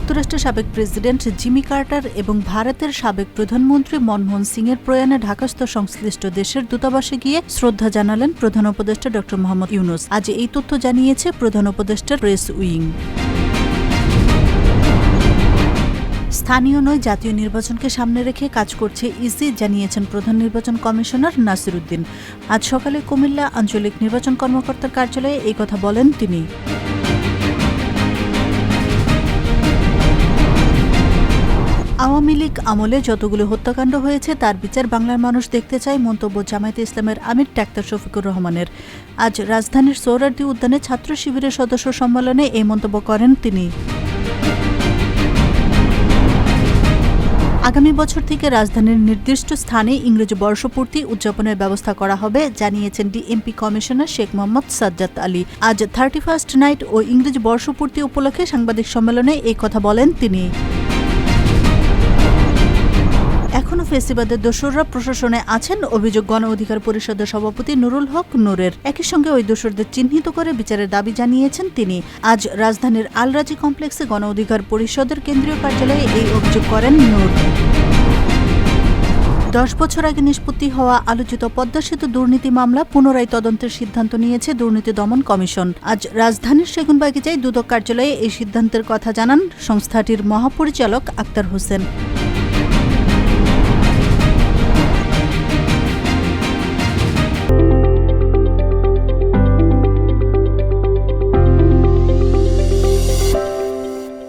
যুক্তরাষ্ট্রের সাবেক president Jimmy Carter এবং ভারতের সাবেক প্রধানমন্ত্রী মনমোহন সিংয়ের প্রয়াণে ঢাকাস্থ সংশ্লিষ্ট দেশের দূতাবাসে গিয়ে শ্রদ্ধা জানালেন প্রধান উপদেষ্টা ড. মোহাম্মদ ইউনূস। আজ এই তথ্য জানিয়েছে প্রধান উপদেষ্টার প্রেস উইং। স্থানীয় নয়, জাতীয় নির্বাচনকে সামনে রেখে কাজ করছে ইসি, জানিয়েছেন প্রধান নির্বাচন কমিশনার নাসির উদ্দিন। আজ সকালে কুমিল্লা আঞ্চলিক নির্বাচন কর্মকর্তার কার্যালয়ে এই কথা বলেন তিনি। আওয়ামী লীগ আমলে যতগুলো হত্যাকাণ্ড হয়েছে তার বিচার বাংলার মানুষ দেখতে চায়, মন্তব্য জামায়াতে ইসলামের আমির ডাক্তার শফিকুর রহমানের। আজ রাজধানীর সোহরাওয়ার্দী উদ্যানে ছাত্র শিবিরের সদস্য সম্মেলনে এই মন্তব্য করেন তিনি। আগামী বছর থেকে রাজধানীর নির্দিষ্ট স্থানে ইংরেজি বর্ষপূর্তি উদযাপনের ব্যবস্থা করা হবে, জানিয়েছেন ডিএমপি কমিশনার শেখ মোহাম্মদ সাজ্জাদ আলী। আজ 31st নাইট ও ইংরেজি বর্ষপূর্তি উপলক্ষে সাংবাদিক সম্মেলনে এই কথা বলেন তিনি। এখনও ফেসিবাদের দোসররা প্রশাসনে আছেন, অভিযোগ গণ অধিকার পরিষদের সভাপতি নুরুল হক নূরের। একই সঙ্গে ওই দোসরদের চিহ্নিত করে বিচারের দাবি জানিয়েছেন তিনি। আজ রাজধানীর আল রাজি কমপ্লেক্সে গণ অধিকার পরিষদের কেন্দ্রীয় কার্যালয়ে এই অভিযোগ করেন নূর। 10 বছর আগে নিষ্পত্তি হওয়া আলোচিত পদ্মা সেতু দুর্নীতি মামলা পুনরায় তদন্তের সিদ্ধান্ত নিয়েছে দুর্নীতি দমন কমিশন। আজ রাজধানীর সেগুনবাগিচায় দুদক কার্যালয়ে এই সিদ্ধান্তের কথা জানান সংস্থাটির মহাপরিচালক আক্তার হোসেন।